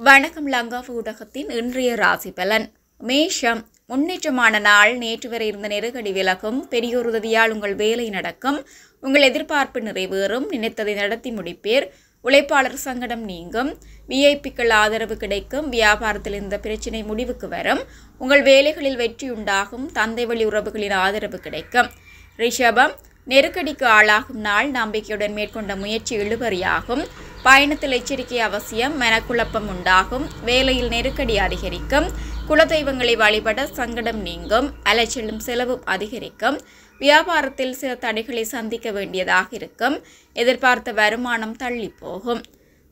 வணக்கம் லங்காஃபு ஊடகத்தின் இன்றைய ராசி பலன். மேஷம். முன்னேற்றமான நாள். நேற்று வரை இருந்த நெருக்கடி விலகும். பெரியோர் உதவியால் உங்கள் வேலை நடக்கும். உங்கள் எதிர்பார்ப்பு நிறைவேறும். நினைத்ததை நடத்தி முடிப்பீர். உழைப்பாளர் சங்கடம் நீங்கும். விஐபிக்கள் ஆதரவு கிடைக்கும். வியாபாரத்தில் இருந்த பிரச்சினை முடிவுக்கு வரும். உங்கள் வேலைகளில் வெற்றி உண்டாகும். தந்தை வழி உறவுகளின் ஆதரவு கிடைக்கும். ரிஷபம். நெருக்கடிக்கு ஆளாகும் நாள். நம்பிக்கையுடன் மேற்கொண்ட முயற்சி இழுபறியாகும். பயணத்தில் எச்சரிக்கை அவசியம். மனக்குழப்பம் உண்டாகும். வேலையில் நெருக்கடி அதிகரிக்கும். குலதெய்வங்களை வழிபட சங்கடம் நீங்கும். அலைச்சலும் செலவும் அதிகரிக்கும். வியாபாரத்தில் சில தடைகளை சந்திக்க வேண்டியதாக இருக்கும். எதிர்பார்த்த வருமானம் தள்ளி போகும்.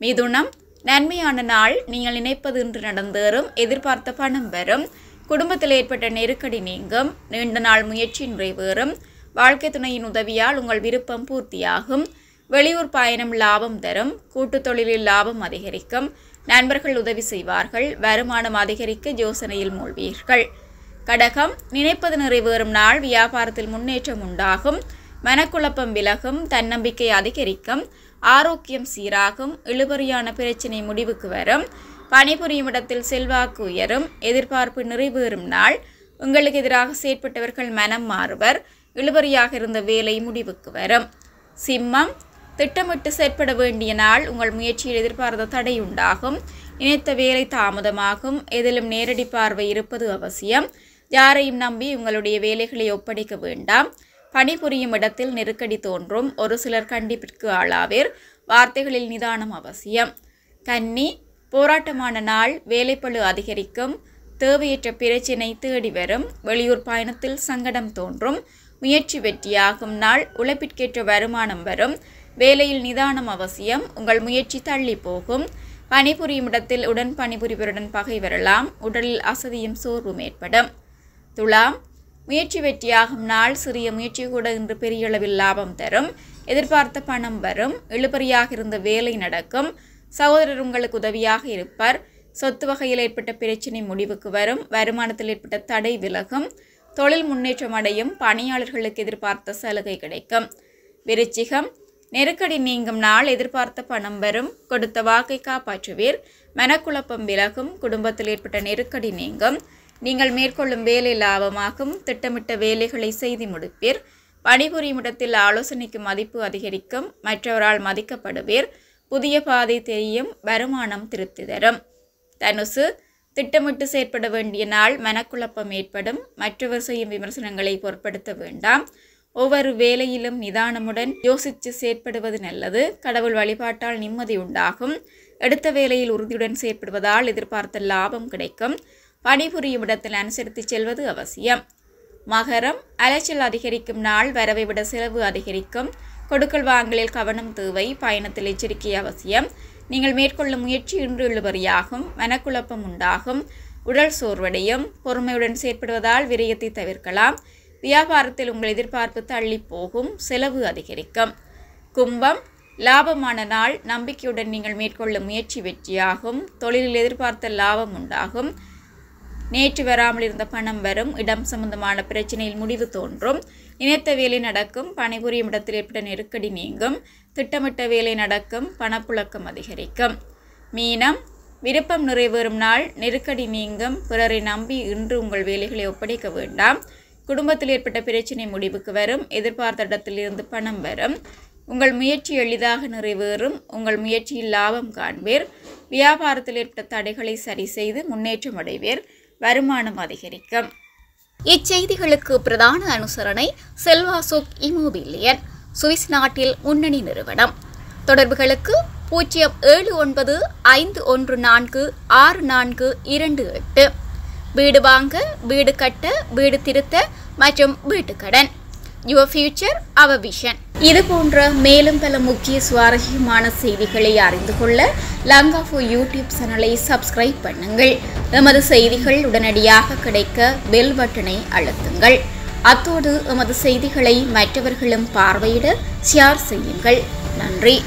மிதுனம். நன்மையான நாள். நீங்கள் நினைப்பது இன்று நடந்தேறும். எதிர்பார்த்த பணம் வரும். குடும்பத்தில் ஏற்பட்ட நெருக்கடி நீங்கும். நீண்ட நாள் முயற்சி நிறைவேறும். வாழ்க்கை துணையின் உதவியால் உங்கள் விருப்பம் பூர்த்தியாகும். வெளியூர் பயணம் லாபம் தரும். கூட்டுத் தொழிலில் லாபம் அதிகரிக்கும். நண்பர்கள் உதவி செய்வார்கள். வருமானம் அதிகரிக்க யோசனையில் மூழ்வீர்கள். கடகம். நினைப்பது நிறைவேறும் நாள். வியாபாரத்தில் முன்னேற்றம் உண்டாகும். மனக்குழப்பம் விலகும். தன்னம்பிக்கை அதிகரிக்கும். ஆரோக்கியம் சீராகும். இழுபறியான பிரச்சினை முடிவுக்கு வரும். பணிபுரியும் இடத்தில் செல்வாக்கு உயரும். எதிர்பார்ப்பு நிறைவேறும் நாள். உங்களுக்கு எதிராக செயற்பட்டவர்கள் மனம் மாறுவர். இழுபறியாக இருந்த வேலை முடிவுக்கு வரும். சிம்மம். திட்டமிட்டு செயற்பட வேண்டிய நாள். உங்கள் முயற்சியில் எதிர்பார்த்த தடை உண்டாகும். நினைத்த வேலை தாமதமாகும். எதிலும் நேரடி பார்வை இருப்பது அவசியம். யாரையும் நம்பி உங்களுடைய வேலைகளை ஒப்படைக்க வேண்டாம். பணிபுரியும் இடத்தில் நெருக்கடி தோன்றும். ஒரு சிலர் கண்டிப்பிற்கு ஆளாவீர். வார்த்தைகளில் நிதானம் அவசியம். கன்னி. போராட்டமான நாள். வேலைப்பளு அதிகரிக்கும். தேவையற்ற பிரச்சினை தேடி வரும். வெளியூர் பயணத்தில் சங்கடம் தோன்றும். முயற்சி வெற்றியாகும் நாள். உழைப்பிற்கேற்ற வருமானம் வரும். வேலையில் நிதானம் அவசியம். உங்கள் முயற்சி தள்ளி போகும். பணிபுரியும் இடத்தில் உடன் பணிபுரிவருடன் பகை வரலாம். உடலில் அசதியும் சோர்வும் ஏற்படும். துலாம். முயற்சி வெற்றியாகும் நாள். சிறிய முயற்சி கூட இன்று பெரிய அளவில் லாபம் தரும். எதிர்பார்த்த பணம் வரும். இழுபறியாக இருந்த வேலை நடக்கும். சகோதரர் உங்களுக்கு உதவியாக இருப்பார். சொத்து வகையில் ஏற்பட்ட பிரச்சினை முடிவுக்கு வரும். வருமானத்தில் ஏற்பட்ட தடை விலகும். தொழில் முன்னேற்றம் அடையும். பணியாளர்களுக்கு எதிர்பார்த்த சலுகை கிடைக்கும். விருச்சிகம். நெருக்கடி நீங்கும் நாள். எதிர்பார்த்த பணம் வரும். கொடுத்த வாக்கை காப்பாற்றுவீர். மனக்குழப்பம் விலகும். குடும்பத்தில் ஏற்பட்ட நெருக்கடி நீங்கும். நீங்கள் மேற்கொள்ளும் வேலை லாபமாகும். திட்டமிட்ட வேலைகளை செய்து முடிப்பீர். பணிபுரியும் இடத்தில் ஆலோசனைக்கு மதிப்பு அதிகரிக்கும். மற்றவரால் மதிக்கப்படுவீர். புதிய பாதை தெரியும். வருமானம் திருப்தி தரும். தனுசு. திட்டமிட்டு செயற்பட வேண்டிய நாள். மனக்குழப்பம் ஏற்படும். மற்றவர் செய்யும் விமர்சனங்களை பொருட்படுத்த வேண்டாம். ஒவ்வொரு வேலையிலும் நிதானமுடன் யோசித்து செயற்படுவது நல்லது. கடவுள் வழிபாட்டால் நிம்மதி உண்டாகும். எடுத்த வேலையில் உறுதியுடன் செயற்படுவதால் எதிர்பார்த்த லாபம் கிடைக்கும். பணிபுரியும் இடத்தில் அனுசரித்து செல்வது அவசியம். மகரம். அலைச்சல் அதிகரிக்கும் நாள். வரவை விட செலவு அதிகரிக்கும். கொடுக்கல் வாங்கலில் கவனம் தேவை. பயணத்தில் எச்சரிக்கை அவசியம். நீங்கள் மேற்கொள்ளும் முயற்சி இன்று இழுபறியாகும். மனக்குழப்பம் உண்டாகும். உடல் சோர்வடையும். பொறுமையுடன் செயற்படுவதால் விரயத்தை தவிர்க்கலாம். வியாபாரத்தில் உங்கள் எதிர்பார்ப்பு தள்ளி போகும். செலவு அதிகரிக்கும். கும்பம். லாபமான நாள். நம்பிக்கையுடன் நீங்கள் மேற்கொள்ளும் முயற்சி வெற்றியாகும். தொழிலில் எதிர்பார்த்த லாபம் உண்டாகும். நேற்று வராமல் இருந்த பணம் வரும். இடம் சம்பந்தமான பிரச்சனையில் முடிவு தோன்றும். நினைத்த வேலை நடக்கும். பணிபுரியும் இடத்தில் ஏற்பட்ட நெருக்கடி நீங்கும். திட்டமிட்ட வேலை நடக்கும். பணப்புழக்கம் அதிகரிக்கும். மீனம். விருப்பம் நிறைவேறும் நாள். நெருக்கடி நீங்கும். பிறரை நம்பி இன்று உங்கள் வேலைகளை ஒப்படைக்க வேண்டாம். குடும்பத்தில் ஏற்பட்ட பிரச்சினை முடிவுக்கு வரும். எதிர்பார்த்த இடத்திலிருந்து பணம் வரும். உங்கள் முயற்சி எளிதாக நிறைவேறும். உங்கள் முயற்சியில் லாபம் காண்பீர். வியாபாரத்தில் ஏற்பட்ட தடைகளை சரி செய்து முன்னேற்றம் அடைவீர். வருமானம் அதிகரிக்கும். இச்செய்திகளுக்கு பிரதான அனுசரணை செல்வாசோக் இமோபிலியன், சுவிஸ் நாட்டில் முன்னணி நிறுவனம். தொடர்புகளுக்கு 07951464228. வீடு வாங்க, வீடு கட்ட, வீடு திருத்த மற்றும் வீட்டு கடன். Your future our vision. இது போன்ற மேலும் பல முக்கிய சுவாரஸ்யமான செய்திகளை அறிந்து கொள்ள லங்காஃபு யூடியூப் சேனலை சப்ஸ்கிரைப் பண்ணுங்கள். எமது செய்திகள் உடனடியாக கிடைக்க பெல் பட்டனை அழுத்துங்கள். அத்தோடு எமது செய்திகளை மற்றவர்களும் பார்வையிட ஷேர் செய்யுங்கள். நன்றி.